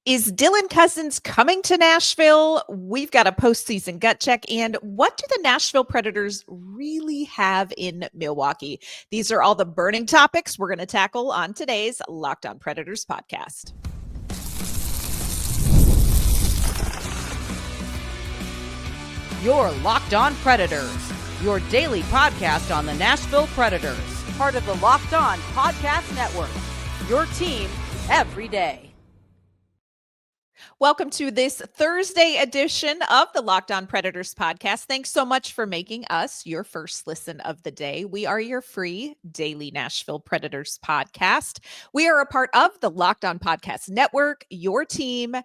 Is Dylan Cozens coming to Nashville? We've got a postseason gut check. And what do the Nashville Predators really have in Milwaukee? These are all the burning topics we're going to tackle on today's Locked On Predators podcast. You're Locked On Predators, your daily podcast on the Nashville Predators, part of the Locked On Podcast Network, your team every day. Welcome to this Thursday edition of the Locked On Predators podcast. Thanks so much for making us your first listen of the day. We are your free daily Nashville Predators podcast. We are a part of the Locked On Podcast Network, your team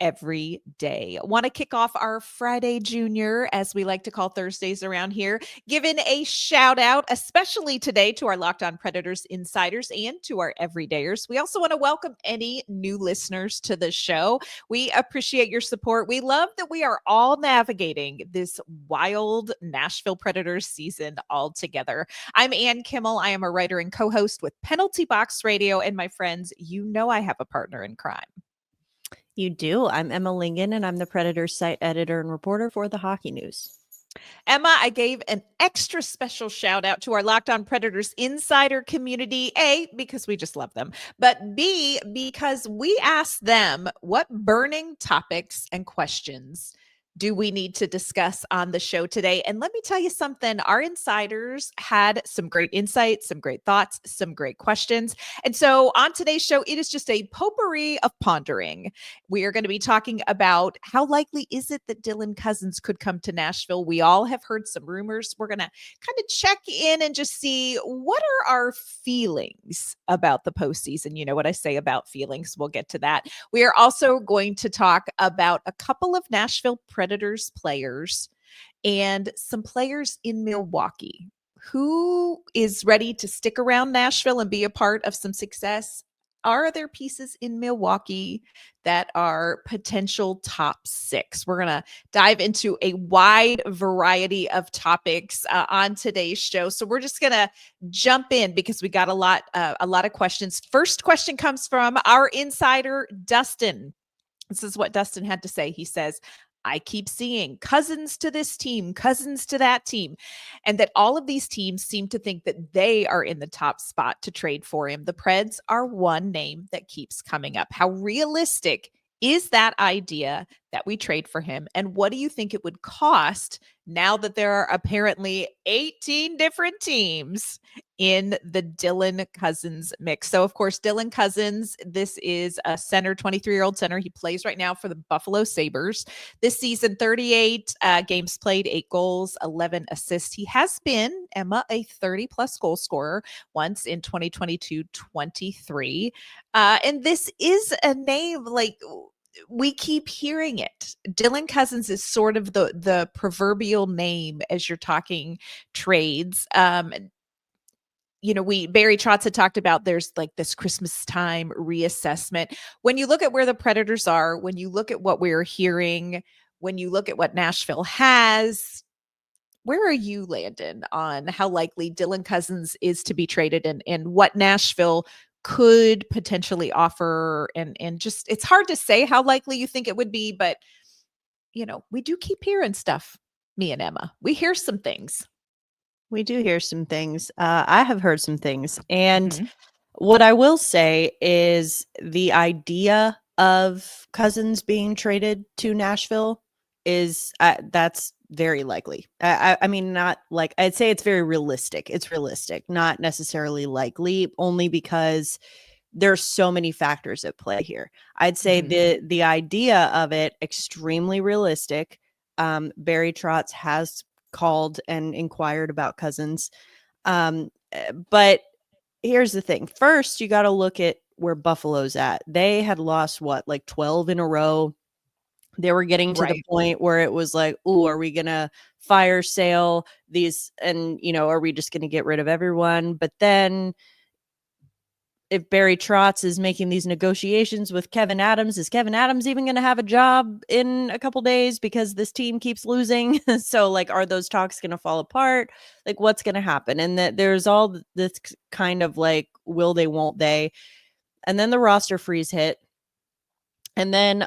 every day. Want to kick off our Friday Junior, as we like to call Thursdays around here, giving a shout out, especially today, to our Locked On Predators insiders and to our everydayers. We also want to welcome any new listeners to the show. We appreciate your support. We love that we are all navigating this wild Nashville Predators season all together. I'm Ann Kimmel. I am a writer and co-host with Penalty Box Radio, and my friends, you know I have a partner in crime. You do. I'm Emma Lingen, and I'm the Predators site editor and reporter for the Hockey News. Emma, I gave an extra special shout out to our Locked On Predators insider community, A, because we just love them, but B, because we asked them what burning topics and questions do we need to discuss on the show today. And let me tell you something, our insiders had some great insights, some great thoughts, some great questions. And so on today's show, it is just a potpourri of pondering. We are going to be talking about how likely is it that Dylan Cozens could come to Nashville. We all have heard some rumors. We're going to kind of check in and just see what are our feelings about the postseason. You know what I say about feelings. We'll get to that. We are also going to talk about a couple of Nashville Predators players and some players in Milwaukee. Who is ready to stick around Nashville and be a part of some success? Are there pieces in Milwaukee that are potential top six? We're going to dive into a wide variety of topics on today's show. So we're just going to jump in because we got a lot of questions. First question comes from our insider, Dustin. This is what Dustin had to say. He says, I keep seeing Cozens to this team, Cozens to that team, and that all of these teams seem to think that they are in the top spot to trade for him. The Preds are one name that keeps coming up. How realistic is that idea that we trade for him? And what do you think it would cost now that there are apparently 18 different teams in the Dylan Cozens mix? So, of course, Dylan Cozens, this is a center, 23-year-old center. He plays right now for the Buffalo Sabres. This season, 38 games played, 8 goals, 11 assists. He has been, Emma, a 30-plus goal scorer once in 2022-23. And this is a name like we keep hearing it. Dylan Cozens is sort of the proverbial name as you're talking trades. You know, Barry Trotz had talked about there's like this Christmas time reassessment. When you look at where the Predators are, when you look at what we're hearing, when you look at what Nashville has, where are you, Landon, on how likely Dylan Cozens is to be traded and what Nashville could potentially offer? And just, it's hard to say how likely you think it would be, but you know, we do keep hearing stuff, me and Emma. We hear some things. We do hear some things. I have heard some things. And what I will say is the idea of Cozens being traded to Nashville is that's very likely. I mean, not like, I'd say it's very realistic. It's realistic, not necessarily likely, only because there's so many factors at play here. I'd say the idea of it, extremely realistic. Barry Trotz has called and inquired about Cozens. But here's the thing. First, you got to look at where Buffalo's at. They had lost like 12 in a row. They were getting to the point where it was like, oh, are we going to fire sale these? And, you know, are we just going to get rid of everyone? But then if Barry Trotz is making these negotiations with Kevin Adams, is Kevin Adams even going to have a job in a couple days because this team keeps losing? So like, are those talks going to fall apart? Like, what's going to happen? And that there's all this kind of like, will they, won't they? And then the roster freeze hit. And then,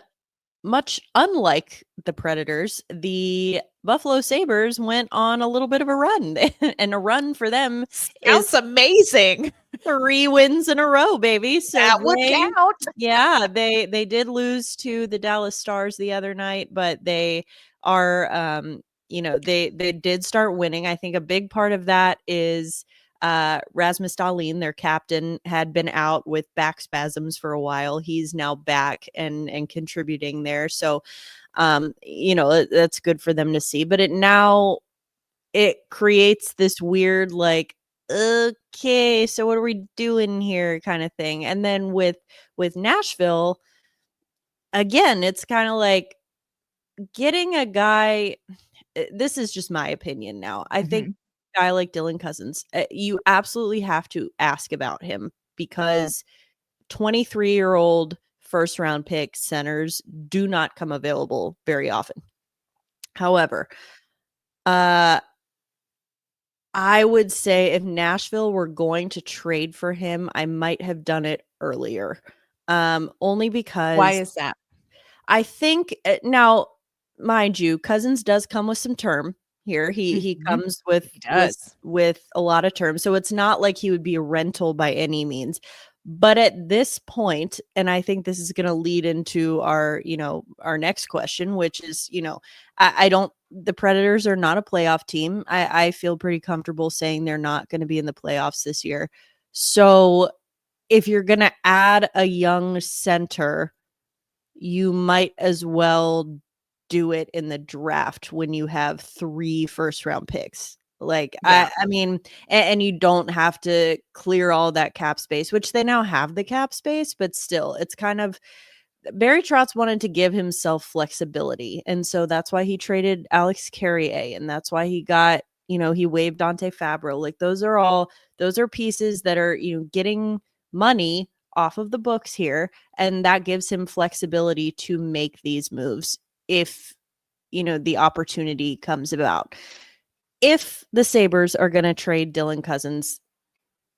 much unlike the Predators, the Buffalo Sabres went on a little bit of a run. And a run for them Sounds is amazing. 3 wins in a row, baby. So That would count. yeah, they did lose to the Dallas Stars the other night, but they are they did start winning. I think a big part of that is Rasmus Dahlin, their captain, had been out with back spasms for a while. He's now back and contributing there. So that's good for them to see. But it creates this weird, like, okay, so what are we doing here kind of thing. And then with Nashville, again, it's kind of like getting a guy. This is just my opinion now. I think a guy like Dylan Cozens, you absolutely have to ask about him, because 23-year-old first round pick centers do not come available very often. However, I would say if Nashville were going to trade for him, I might have done it earlier. Only because Why is that? I think now, mind you, Cozens does come with some term here. He comes with a lot of term. So it's not like he would be a rental by any means. But at this point, and I think this is going to lead into our next question, which is, the Predators are not a playoff team. I feel pretty comfortable saying they're not going to be in the playoffs this year. So if you're going to add a young center, you might as well do it in the draft when you have 3 first-round picks. Like, yeah. I mean, and you don't have to clear all that cap space, which they now have the cap space, but still, it's kind of, Barry Trotz wanted to give himself flexibility. And so that's why he traded Alex Carrier, and that's why he got, he waived Dante Fabro. Like, those are pieces that are, getting money off of the books here. And that gives him flexibility to make these moves if, the opportunity comes about. If the Sabres are going to trade Dylan Cozens,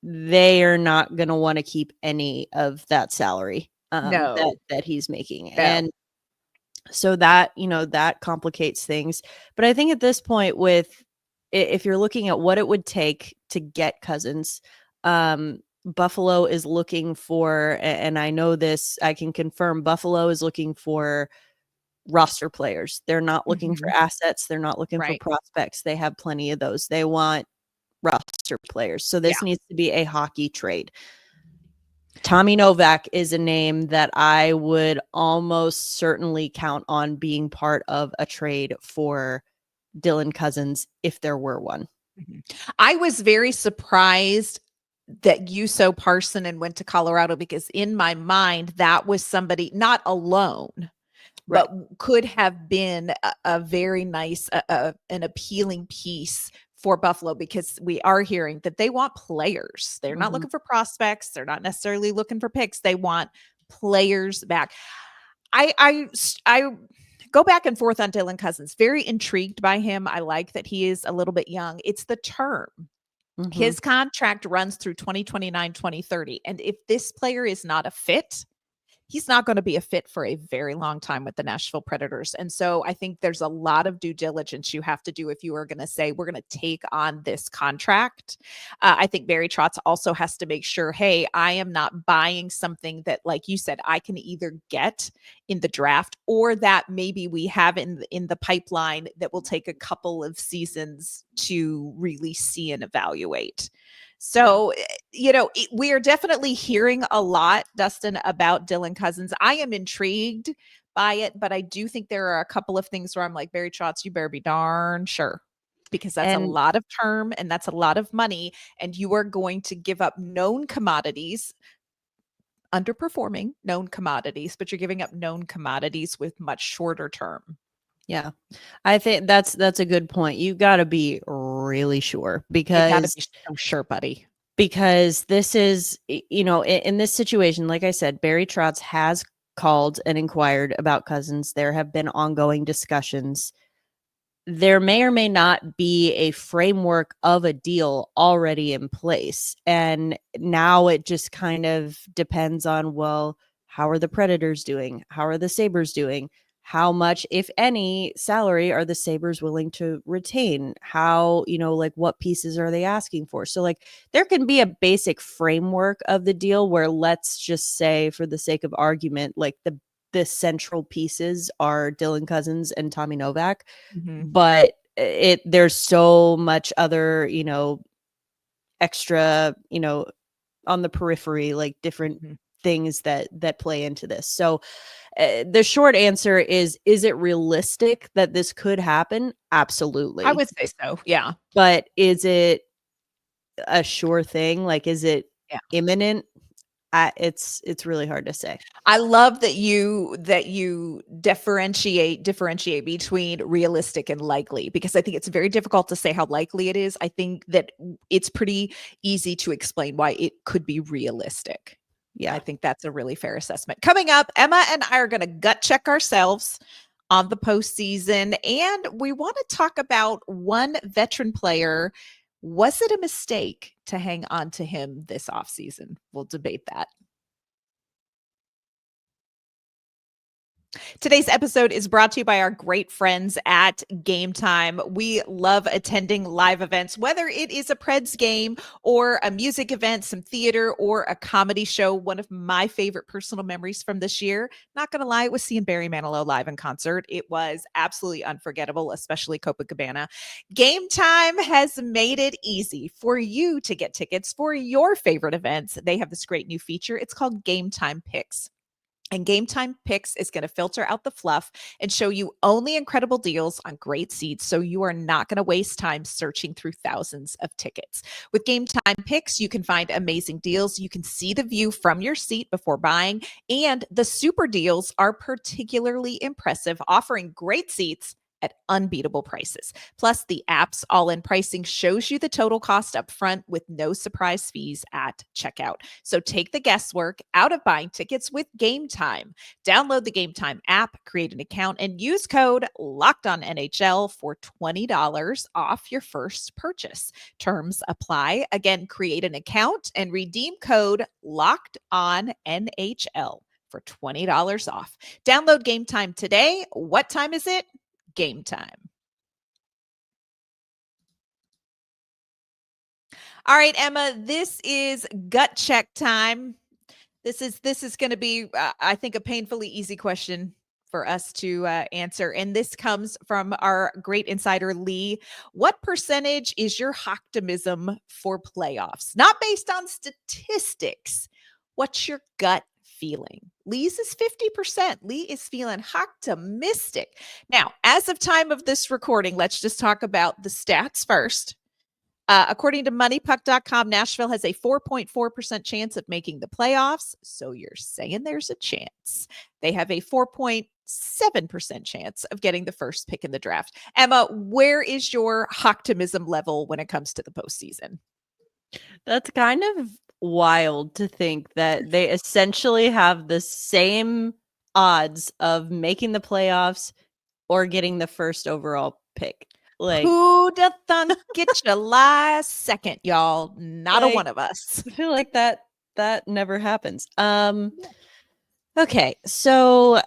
they are not going to want to keep any of that salary that he's making. No. And so that, that complicates things. But I think at this point, if you're looking at what it would take to get Cozens, Buffalo is looking for, and I know this, I can confirm, Buffalo is looking for roster players. They're not looking for assets. They're not looking for prospects. They have plenty of those. They want roster players. So this needs to be a hockey trade. Tommy Novak is a name that I would almost certainly count on being part of a trade for Dylan Cozens if there were one. I was very surprised that you so Parson and went to Colorado, because in my mind, that was somebody not alone, but could have been a very nice, an appealing piece for Buffalo, because we are hearing that they want players. They're not looking for prospects. They're not necessarily looking for picks. They want players back. I go back and forth on Dylan Cozens. Very intrigued by him. I like that he is a little bit young. It's the term. His contract runs through 2029, 2030. And if this player is not a fit, he's not going to be a fit for a very long time with the Nashville Predators. And so I think there's a lot of due diligence you have to do if you are going to say, we're going to take on this contract. I think Barry Trotz also has to make sure, hey, I am not buying something that, like you said, I can either get in the draft or that maybe we have in the pipeline that will take a couple of seasons to really see and evaluate. So, we are definitely hearing a lot, Dustin, about Dylan Cozens. I am intrigued by it, but I do think there are a couple of things where I'm like, Barry Trotz, you better be darn sure, because that's a lot of term and that's a lot of money. And you are going to give up known commodities, underperforming known commodities, but you're giving up known commodities with much shorter term. Yeah, I think that's a good point. You got to be really sure, because you got to be so sure, buddy. Because this is, in this situation, like I said, Barry Trotz has called and inquired about Cozens. There have been ongoing discussions. There may or may not be a framework of a deal already in place. And now it just kind of depends on, well, how are the Predators doing? How are the Sabres doing? How much, if any, salary are the Sabres willing to retain? How, like what pieces are they asking for? So like there can be a basic framework of the deal where, let's just say for the sake of argument, like the central pieces are Dylan Cozens and Tommy Novak, but there's so much other, extra, on the periphery, like different things that play into this. So the short answer is it realistic that this could happen? Absolutely. I would say so. Yeah. But is it a sure thing? Like, is it imminent? It's really hard to say. I love that you differentiate between realistic and likely, because I think it's very difficult to say how likely it is. I think that it's pretty easy to explain why it could be realistic. Yeah. I think that's a really fair assessment. Coming up, Emma and I are going to gut check ourselves on the postseason, and we want to talk about one veteran player. Was it a mistake to hang on to him this offseason? We'll debate that. Today's episode is brought to you by our great friends at Gametime. We love attending live events, whether it is a Preds game or a music event, some theater, or a comedy show. One of my favorite personal memories from this year, not going to lie, it was seeing Barry Manilow live in concert. It was absolutely unforgettable, especially Copacabana. Gametime has made it easy for you to get tickets for your favorite events. They have this great new feature. It's called Gametime Picks. And Gametime Picks is going to filter out the fluff and show you only incredible deals on great seats, so you are not going to waste time searching through thousands of tickets. With Gametime Picks, you can find amazing deals. You can see the view from your seat before buying, and the super deals are particularly impressive, offering great seats at unbeatable prices. Plus, the app's all-in pricing shows you the total cost up front with no surprise fees at checkout. So take the guesswork out of buying tickets with Gametime. Download the Gametime app, create an account, and use code LOCKEDONNHL for $20 off your first purchase. Terms apply. Again, create an account and redeem code LOCKEDONNHL for $20 off. Download Gametime today. What time is it? Gametime. All right, Emma, this is gut check time. This is going to be, I think, a painfully easy question for us to answer. And this comes from our great insider, Lee. What percentage is your optimism for playoffs? Not based on statistics. What's your gut feeling? Lee's is 50%. Lee is feeling optimistic. Now, as of time of this recording, let's just talk about the stats first. According to moneypuck.com, Nashville has a 4.4% chance of making the playoffs. So you're saying there's a chance. They have a 4.7% chance of getting the first pick in the draft. Emma, where is your optimism level when it comes to the postseason? That's kind of wild to think that they essentially have the same odds of making the playoffs or getting the first overall pick. Like, who'd have thunk it July 2nd, y'all? Not a one of us. I feel like that never happens. Okay, so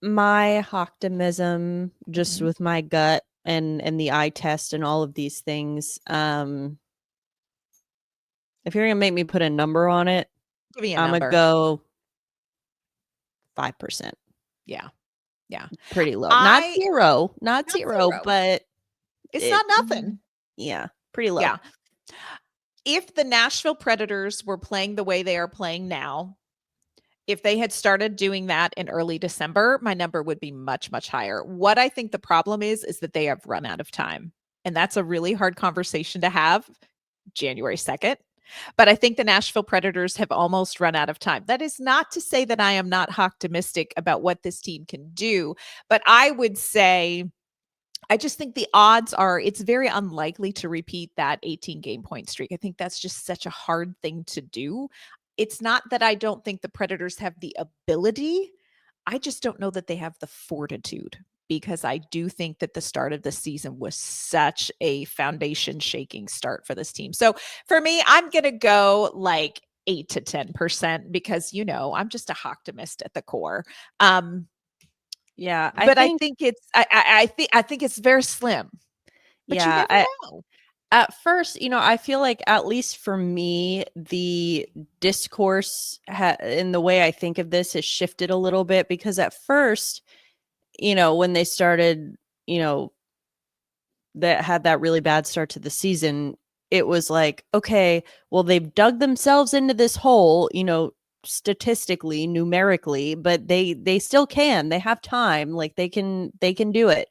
my optimism, just with my gut and the eye test and all of these things, if you're gonna make me put a number on it, I'm gonna go 5%. Yeah. Pretty low. Not zero, but it's not nothing. Yeah, pretty low. Yeah. If the Nashville Predators were playing the way they are playing now, if they had started doing that in early December, my number would be much, much higher. What I think the problem is that they have run out of time. And that's a really hard conversation to have January 2nd. But I think the Nashville Predators have almost run out of time. That is not to say that I am not optimistic about what this team can do, but I would say I just think the odds are it's very unlikely to repeat that 18-game point streak. I think that's just such a hard thing to do. It's not that I don't think the Predators have the ability. I just don't know that they have the fortitude, because I do think that the start of the season was such a foundation shaking start for this team. So for me, I'm going to go like 8 to 10% because, I'm just a optimist at the core. Yeah, But I think it's I think it's very slim. But you never know. At first, I feel like, at least for me, the discourse in the way I think of this has shifted a little bit, because at first, when they started, that had that really bad start to the season, it was like, okay, well, they've dug themselves into this hole, statistically, numerically, but they still they have time, like they can do it.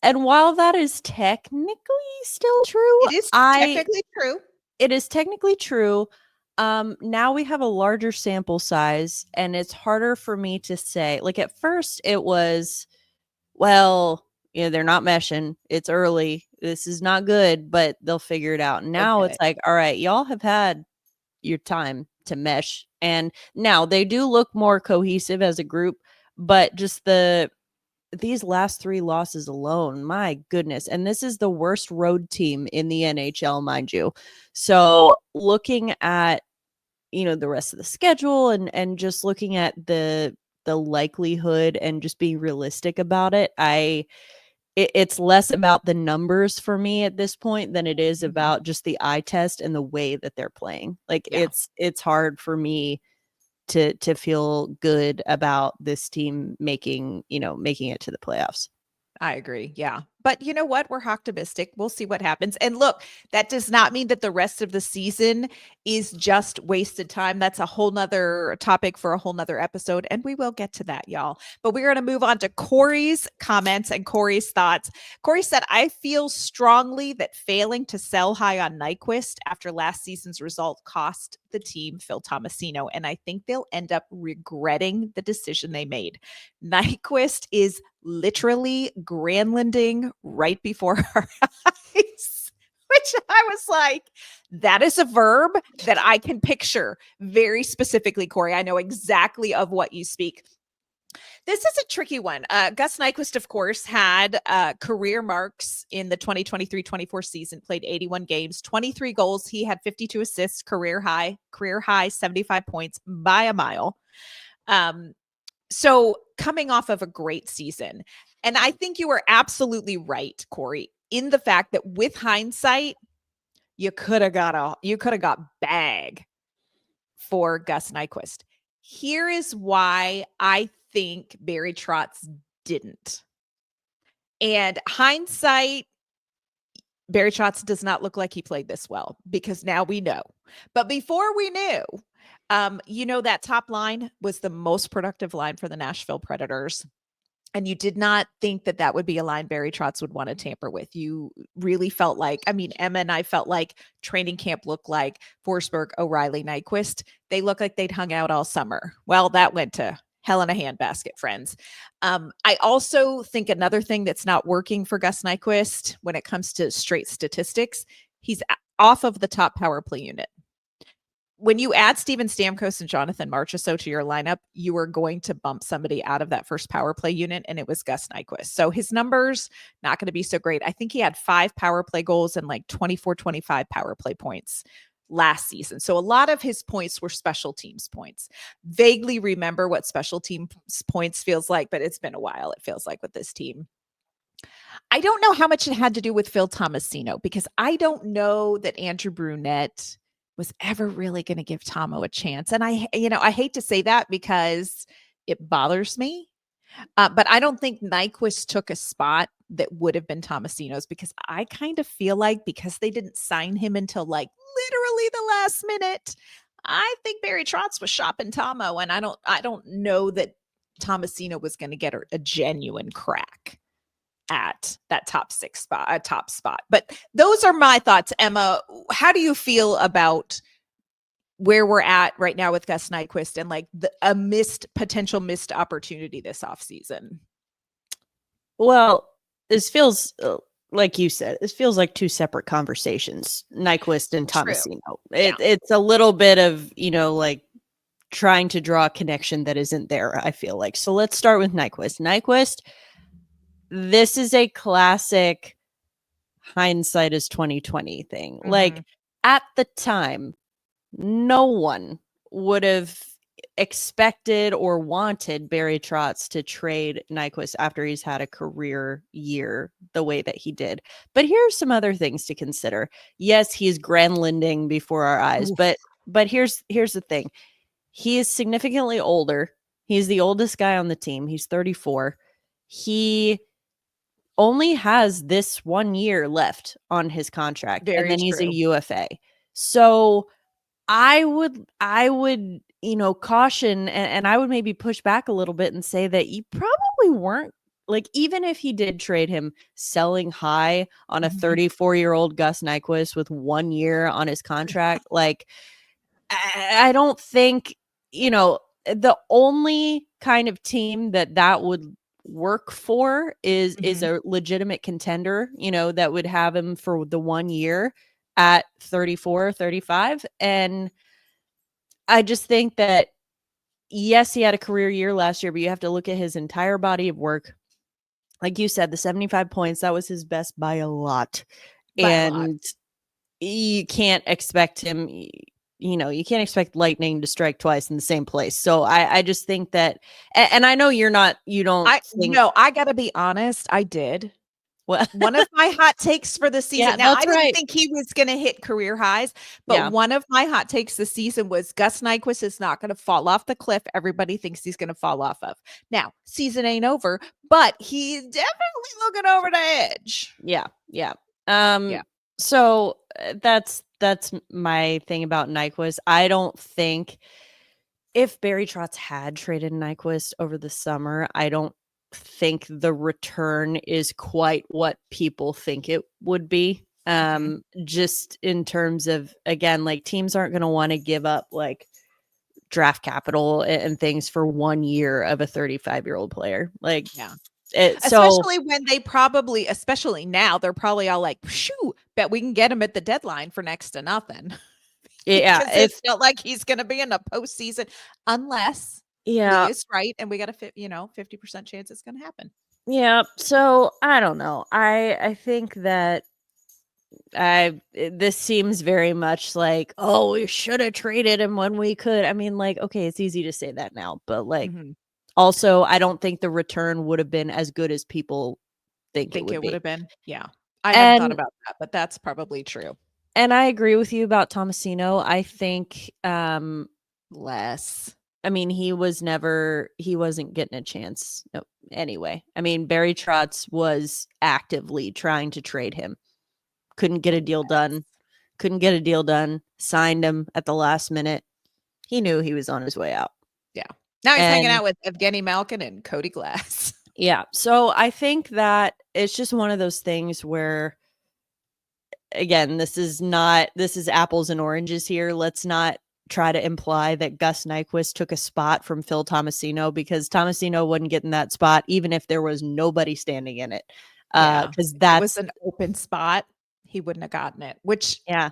And while that is technically still true, It is technically true. It is technically true. Now we have a larger sample size, and it's harder for me to say. Like, at first it was, well, they're not meshing. It's early. This is not good, but they'll figure it out. Now it's like, all right, y'all have had your time to mesh. And now they do look more cohesive as a group, but just these last 3 losses alone, my goodness. And this is the worst road team in the NHL, mind you. So looking at, the rest of the schedule and just looking at the likelihood and just being realistic about it, it's less about the numbers for me at this point than it is about just the eye test and the way that they're playing. Like, it's hard for me to feel good about this team making it to the playoffs. I agree. Yeah. But you know what? We're optimistic. We'll see what happens. And look, that does not mean that the rest of the season is just wasted time. That's a whole nother topic for a whole nother episode. And we will get to that, y'all. But we're going to move on to Corey's comments and Corey's thoughts. Corey said, I feel strongly that failing to sell high on Nyquist after last season's result cost the team Phil Tomasino. And I think they'll end up regretting the decision they made. Nyquist is literally Granlanding right before our eyes, which I was like, that is a verb that I can picture very specifically, Corey. I know exactly of what you speak. This is a tricky one. Gus Nyquist, of course, had career marks in the 2023-24 season, played 81 games, 23 goals. He had 52 assists, career high 75 points by a mile. So coming off of a great season. And I think you were absolutely right, Corey, in the fact that with hindsight, you could have got bag for Gus Nyquist. Here is why I think Barry Trotz didn't. And hindsight, Barry Trotz does not look like he played this well, because now we know. But before we knew, that top line was the most productive line for the Nashville Predators. And you did not think that would be a line Barry Trotz would want to tamper with. You really felt like, Emma and I felt like training camp looked like Forsberg, O'Reilly, Nyquist. They looked like they'd hung out all summer. Well, that went to hell in a handbasket, friends. I also think another thing that's not working for Gus Nyquist when it comes to straight statistics, he's off of the top power play unit. When you add Steven Stamkos and Jonathan Marchessault to your lineup, you are going to bump somebody out of that first power play unit, and it was Gus Nyquist. So his numbers, not going to be so great. I think he had 5 power play goals and like 24-25 power play points last season. So a lot of his points were special teams points. Vaguely remember what special teams points feels like, but it's been a while, it feels like, with this team. I don't know how much it had to do with Phil Tomasino, because I don't know that Andrew Brunette was ever really going to give Tomo a chance. And I hate to say that because it bothers me, but I don't think Nyquist took a spot that would have been Tomasino's, because I kind of feel like, because they didn't sign him until like literally the last minute, I think Barry Trotz was shopping Tomo, and I don't know that Tomasino was going to get a genuine crack at that top spot. But those are my thoughts. Emma, how do you feel about where we're at right now with Gus Nyquist and like a potential missed opportunity this offseason? Well, this feels like you said, it feels like 2 separate conversations, Nyquist and Tomasino. It's a little bit of, like trying to draw a connection that isn't there, I feel like. So let's start with Nyquist. Nyquist, this is a classic hindsight is 2020 thing. Mm-hmm. Like, at the time, no one would have expected or wanted Barry Trotz to trade Nyquist after he's had a career year the way that he did. But here's some other things to consider. Yes, he's Granlunding before our eyes, Oof. but here's the thing. He is significantly older. He's the oldest guy on the team. He's 34. He only has this 1 year left on his contract, and then he's a UFA. So I would, caution, and I would maybe push back a little bit and say that you probably weren't, like, even if he did trade him, selling high on a 34-year-old Gus Nyquist with 1 year on his contract, like, I don't think, the only kind of team that would work for is a legitimate contender, that would have him for the 1 year at 34, 35. And I just think that, yes, he had a career year last year, but you have to look at his entire body of work. Like you said, the 75 points, that was his best by a lot. You can't expect him, you can't expect lightning to strike twice in the same place. So I just think that, and I know you don't think. No, I got to be honest. I did. Well, one of my hot takes for the season. Yeah, now, that's I didn't right. think he was going to hit career highs, but one of my hot takes this season was Gus Nyquist is not going to fall off the cliff everybody thinks he's going to fall off of. Now, season ain't over, but he's definitely looking over the edge. Yeah. So that's my thing about Nyquist. I don't think if Barry Trotz had traded Nyquist over the summer, I don't think the return is quite what people think it would be. Just in terms of, again, like, teams aren't going to want to give up like draft capital and things for 1 year of a 35-year-old player. Like, especially when they probably, especially now, they're probably all like, shoo, bet we can get him at the deadline for next to nothing. Yeah. It's not like he's going to be in the postseason unless is right, and we got a 50% chance it's going to happen. Yeah, so I don't know. I think that this seems very much like, oh, we should have traded him when we could. I mean, like, okay, it's easy to say that now, but like, also, I don't think the return would have been as good as people think it would have been. Yeah, I hadn't thought about that, but that's probably true. And I agree with you about Tomasino. I think less. I mean, he wasn't getting a chance. No, anyway, I mean, Barry Trotz was actively trying to trade him. Couldn't get a deal done. Signed him at the last minute. He knew he was on his way out. Yeah. Now he's hanging out with Evgeny Malkin and Cody Glass. Yeah. So I think that it's just one of those things where, again, this is apples and oranges here. Let's not try to imply that Gus Nyquist took a spot from Phil Tomasino, because Tomasino wouldn't get in that spot even if there was nobody standing in it. Because that was an open spot, he wouldn't have gotten it. Which, I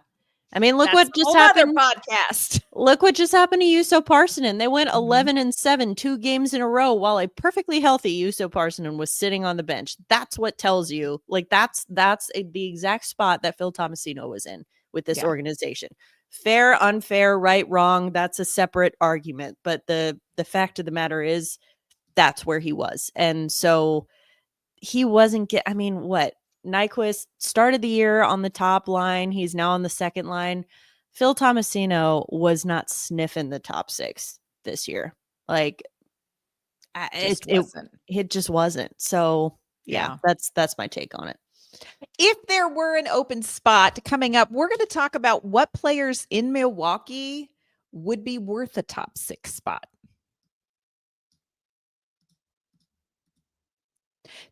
mean, look what just happened. Podcast. Look what just happened to Juuso Parssinen. They went 11-7, 2 games in a row, while a perfectly healthy Juuso Parssinen was sitting on the bench. That's what tells you, like, that's the exact spot that Phil Tomasino was in with this organization. Fair, unfair, right, wrong, that's a separate argument. But the fact of the matter is, that's where he was. And so he wasn't I mean, what? Nyquist started the year on the top line. He's now on the second line. Phil Tomasino was not sniffing the top 6 this year. Like, it just wasn't. So yeah, that's my take on it. If there were an open spot coming up, we're going to talk about what players in Milwaukee would be worth a top 6 spot.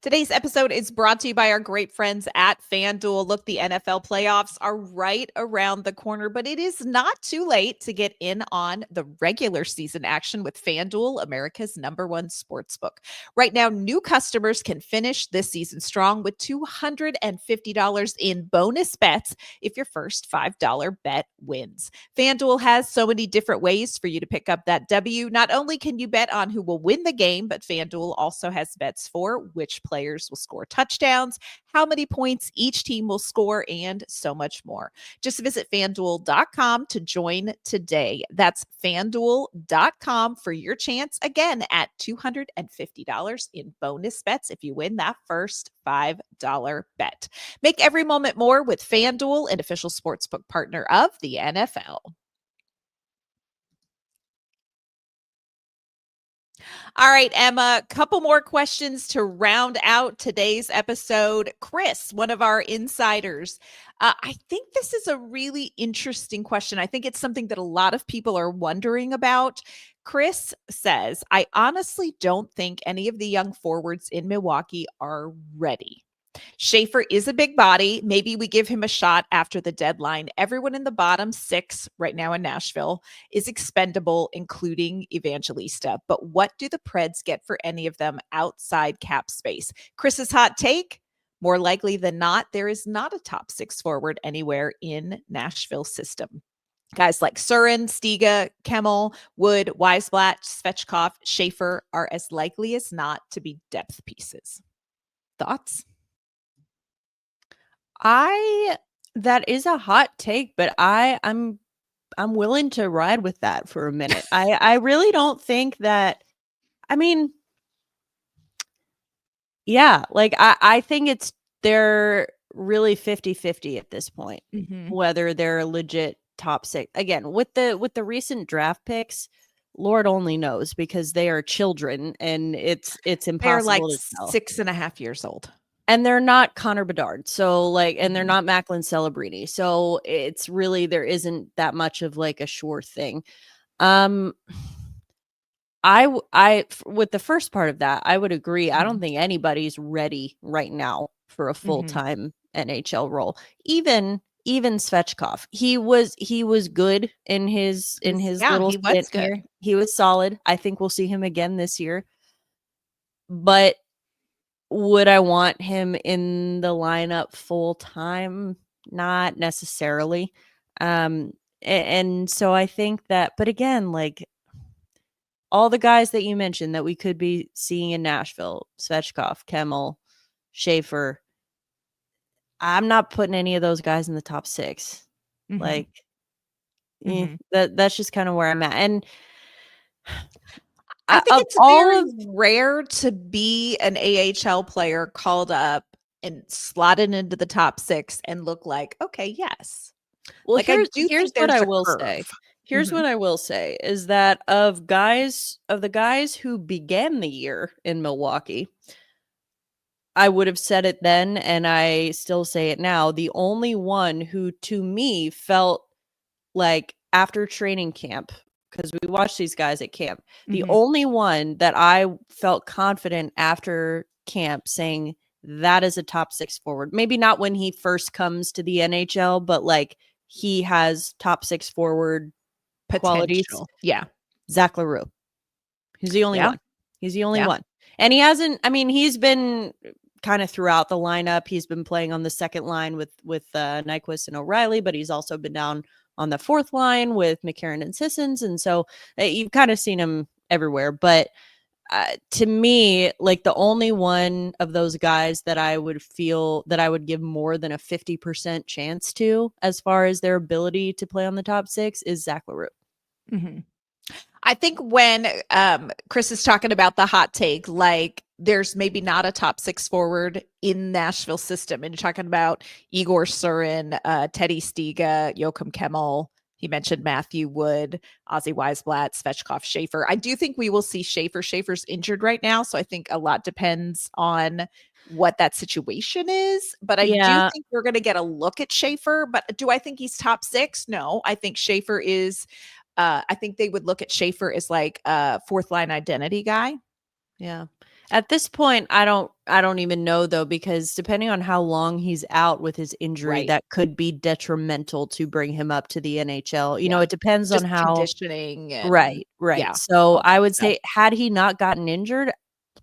Today's episode is brought to you by our great friends at FanDuel. Look, the NFL playoffs are right around the corner, but it is not too late to get in on the regular season action with FanDuel, America's #1 sportsbook. Right now, new customers can finish this season strong with $250 in bonus bets if your first $5 bet wins. FanDuel has so many different ways for you to pick up that W. Not only can you bet on who will win the game, but FanDuel also has bets for which which players will score touchdowns, how many points each team will score, and so much more. Just visit FanDuel.com to join today. That's FanDuel.com for your chance again at $250 in bonus bets if you win that first $5 bet. Make every moment more with FanDuel, an official sportsbook partner of the NFL. All right, Emma, couple more questions to round out today's episode. Chris, one of our insiders, I think this is a really interesting question. I think it's something that a lot of people are wondering about. Chris says, I honestly don't think any of the young forwards in Milwaukee are ready. Schaefer is a big body. Maybe we give him a shot after the deadline. Everyone in the bottom six right now in Nashville is expendable, including Evangelista. But what do the Preds get for any of them outside cap space? Chris's hot take, more likely than not, there is not a top six forward anywhere in Nashville's system. Guys like Surin, Stiga, Kemmel, Wood, Weisblatt, Svechkov, Schaefer are as likely as not to be depth pieces. Thoughts? That is a hot take, but I'm willing to ride with that for a minute. I really don't think that, I mean, yeah, like I think they're really 50-50 at this point, whether they're a legit top six. Again, with the recent draft picks, Lord only knows, because they are children and it's impossible. They're like to tell. 6.5 years old. And they're not Connor Bedard. So and they're not Macklin Celebrini. So it's really, there isn't that much of like a sure thing. I with the first part of that, I would agree. I don't think anybody's ready right now for a full-time NHL role. Even Svechkov. He was good in his little stint here. He was solid. I think we'll see him again this year. But would I want him in the lineup full time? Not necessarily. And so I think that, but again, like all the guys that you mentioned that we could be seeing in Nashville, Svechkov, Kemmel, Schaefer, I'm not putting any of those guys in the top six. Like, that's just kind of where I'm at. And I think it's very rare to be an AHL player called up and slotted into the top six and look like, okay, yes. Well, like, here's what I will say. Here's what I will say is that of the guys who began the year in Milwaukee, I would have said it then, and I still say it now. The only one who, to me, felt like after training camp, because we watched these guys at camp, the only one that I felt confident after camp saying that is a top six forward, maybe not when he first comes to the NHL, but like he has top six forward qualities. Yeah. Zack Laro. He's the only one. He's the only one. And he hasn't, I mean, he's been kind of throughout the lineup. He's been playing on the second line with Nyquist and O'Reilly, but he's also been down on the fourth line with McCarron and Sissons. And so you've kind of seen him everywhere. But to me, like the only one of those guys that I would feel that I would give more than a 50% chance to as far as their ability to play on the top six is Zack Laro. I think when Chris is talking about the hot take, like there's maybe not a top six forward in Nashville system. And you're talking about Igor Surin, Teddy Stiga, Joachim Kemmel. He mentioned Matthew Wood, Ozzy Weisblatt, Svechkov, Schaefer. I do think we will see Schaefer. Schaefer's injured right now. So I think a lot depends on what that situation is. But I do think we're going to get a look at Schaefer. But do I think he's top six? No, I think Schaefer is... I think they would look at Schaefer as like a fourth line identity guy. Yeah. At this point, I don't even know though, because depending on how long he's out with his injury, that could be detrimental to bring him up to the NHL. You know, it depends on how conditioning. And, right. Yeah. So I would say had he not gotten injured,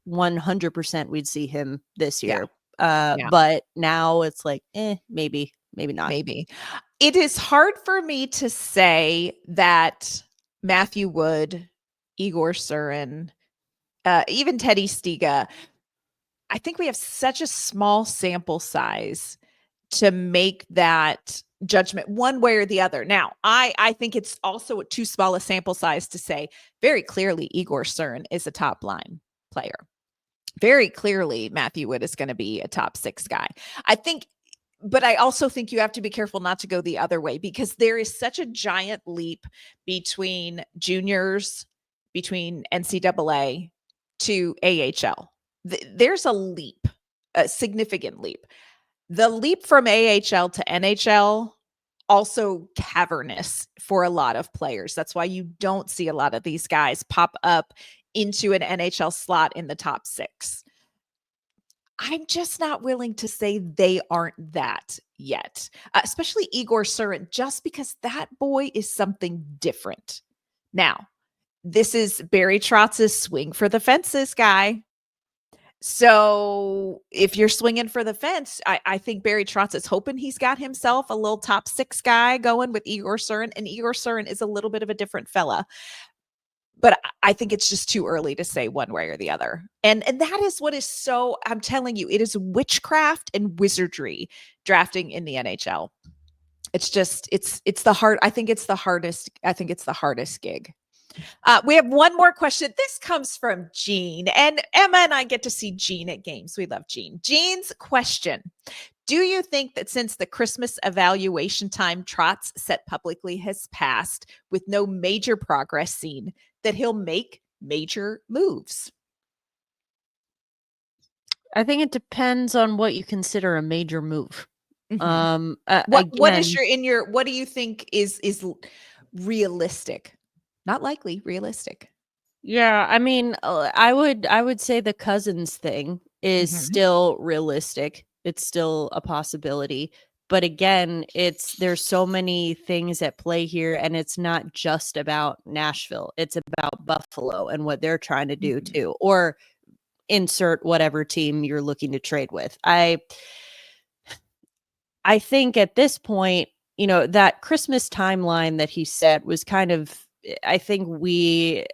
100% we'd see him this year. But now it's like, maybe not. Maybe. It is hard for me to say that Matthew Wood, Igor Surin, even Teddy Stiga, I think we have such a small sample size to make that judgment one way or the other. Now, I think it's also too small a sample size to say very clearly Igor Cern is a top line player. Very clearly Matthew Wood is going to be a top 6 guy. But I also think you have to be careful not to go the other way, because there is such a giant leap between juniors, between NCAA to AHL. There's a leap, a significant leap. The leap from AHL to NHL, also cavernous for a lot of players. That's why you don't see a lot of these guys pop up into an NHL slot in the top 6. I'm just not willing to say they aren't that yet, especially Igor Cern, just because that boy is something different. Now, this is Barry Trotz's swing for the fences guy. So if you're swinging for the fence, I think Barry Trotz is hoping he's got himself a little top 6 guy going with Igor Cern, and Igor Cern is a little bit of a different fella. But I think it's just too early to say one way or the other. And that is what is so, I'm telling you, it is witchcraft and wizardry drafting in the NHL. It's just, it's the hard, I think it's the hardest gig. We have one more question. This comes from Jean, and Emma and I get to see Jean at games. We love Jean. Jean's question: do you think that since the Christmas evaluation time Trotz set publicly has passed with no major progress seen, that he'll make major moves? I think it depends on what you consider a major move. What do you think is realistic? Not likely, realistic. Yeah, I mean, I would say the Cozens thing is still realistic. It's still a possibility. But again, there's so many things at play here, and it's not just about Nashville. It's about Buffalo and what they're trying to do too, or insert whatever team you're looking to trade with. I think at this point, that Christmas timeline that he set was I think we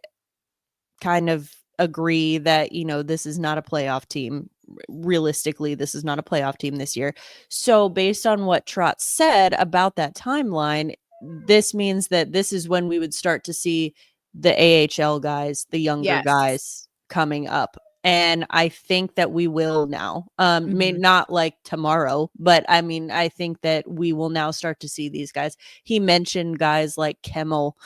kind of agree that, this is not a playoff team. Realistically, this is not a playoff team this year. So based on what Trotz said about that timeline, this means that this is when we would start to see the AHL guys, the younger guys coming up. And I think that we will now, maybe not like tomorrow, but I mean, I think that we will now start to see these guys. He mentioned guys like Kemmel.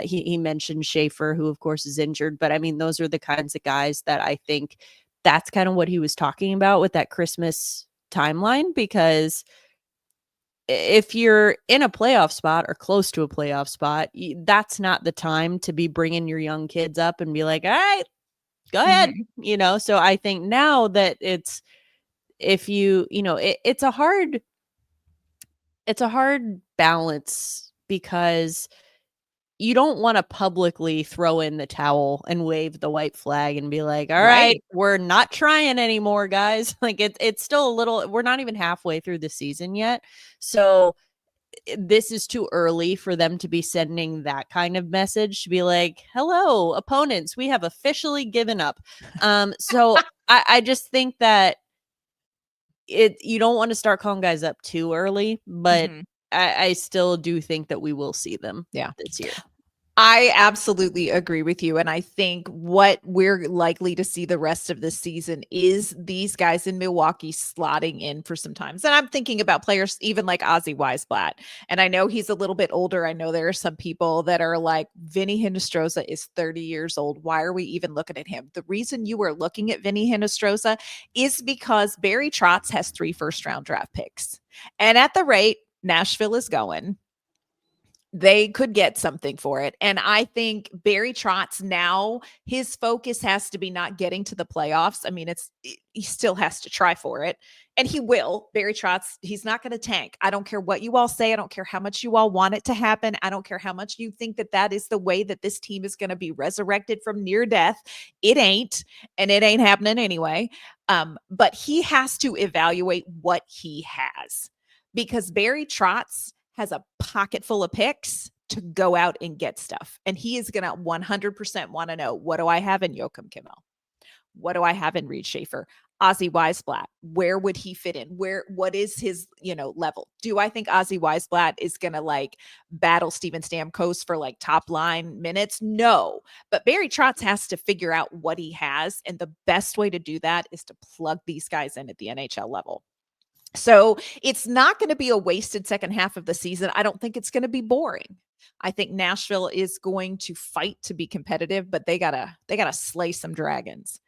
He mentioned Schaefer, who of course is injured, but I mean, those are the kinds of guys that I think that's kind of what he was talking about with that Christmas timeline, because if you're in a playoff spot or close to a playoff spot, that's not the time to be bringing your young kids up and be like, all right, go ahead. So I think now that it's a hard balance, because you don't want to publicly throw in the towel and wave the white flag and be like, all right, we're not trying anymore, guys. Like it's still we're not even halfway through the season yet. So this is too early for them to be sending that kind of message, to be like, hello, opponents, we have officially given up. So I just think that you don't want to start calling guys up too early, but I still do think that we will see them this year. I absolutely agree with you. And I think what we're likely to see the rest of this season is these guys in Milwaukee slotting in for some times. And I'm thinking about players even like Ozzy Weisblatt. And I know he's a little bit older. I know there are some people that are like, Vinny Hinostroza is 30 years old. Why are we even looking at him? The reason you are looking at Vinny Hinostroza is because Barry Trotz has 3 first-round draft picks. And at the rate Nashville is going, they could get something for it. And I think Barry Trotz now, his focus has to be not getting to the playoffs. I mean, he still has to try for it, and he will. Barry Trotz, he's not going to tank. I don't care what you all say. I don't care how much you all want it to happen. I don't care how much you think that is the way that this team is going to be resurrected from near death. It ain't, and it ain't happening anyway. But he has to evaluate what he has, because Barry Trotz has a pocket full of picks to go out and get stuff. And he is going to 100% want to know, what do I have in Joachim Kimmel? What do I have in Reed Schaefer? Ozzy Weisblatt, where would he fit in? What is his, level? Do I think Ozzy Weisblatt is going to like battle Steven Stamkos for like top line minutes? No, but Barry Trotz has to figure out what he has. And the best way to do that is to plug these guys in at the NHL level. So it's not going to be a wasted second half of the season. I don't think it's going to be boring. I think Nashville is going to fight to be competitive, but they gotta slay some dragons.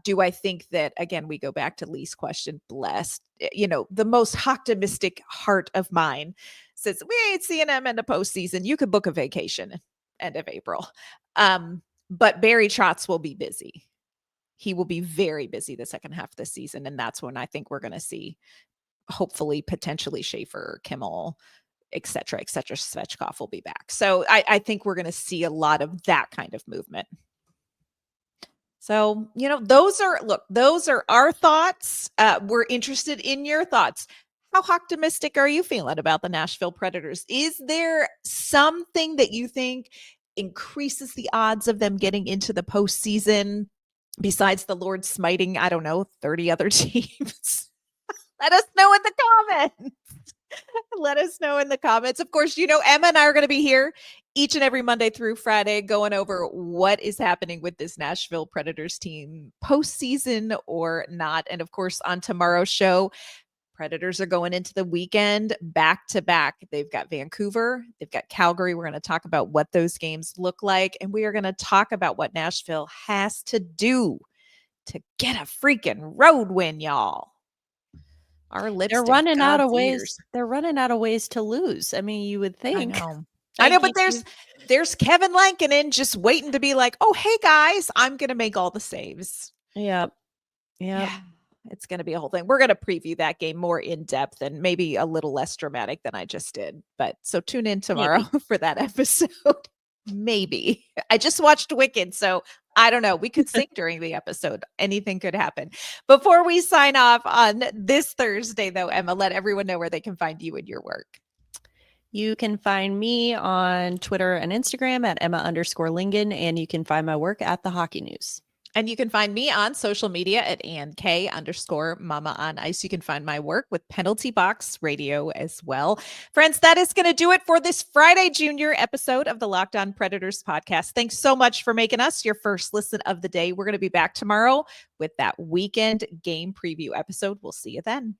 Do I think that, again, we go back to Lee's question, blessed, the most optimistic heart of mine says we ain't seeing them in the postseason. You could book a vacation end of April. But Barry Trotz will be busy. He will be very busy the second half of the season. And that's when I think we're going to see, hopefully, potentially Schaefer, Kimmel, et cetera, Svechkov will be back. So I think we're going to see a lot of that kind of movement. So, those are our thoughts. We're interested in your thoughts. How optimistic are you feeling about the Nashville Predators? Is there something that you think increases the odds of them getting into the postseason besides the Lord smiting, 30 other teams? Let us know in the comments. Let us know in the comments. Of course, Emma and I are going to be here each and every Monday through Friday going over what is happening with this Nashville Predators team, postseason or not. And of course, on tomorrow's show, Predators are going into the weekend back to back. They've got Vancouver, they've got Calgary. We're going to talk about what those games look like. And we are going to talk about what Nashville has to do to get a freaking road win, y'all. Our lips. They're running out of ways. They're running out of ways to lose. I mean, you would think. I know, but there's Kevin Lankinen just waiting to be like, oh, hey guys, I'm gonna make all the saves. Yep. Yeah. It's gonna be a whole thing. We're gonna preview that game more in depth and maybe a little less dramatic than I just did. But so tune in tomorrow for that episode. Maybe. I just watched Wicked, so I don't know. We could sing during the episode. Anything could happen. Before we sign off on this Thursday, though, Emma, let everyone know where they can find you and your work. You can find me on Twitter and Instagram at Emma_Lingen, and you can find my work at The Hockey News. And you can find me on social media at AnnK_Mama on Ice. You can find my work with Penalty Box Radio as well. Friends, that is going to do it for this Friday Junior episode of the Locked On Predators podcast. Thanks so much for making us your first listen of the day. We're going to be back tomorrow with that weekend game preview episode. We'll see you then.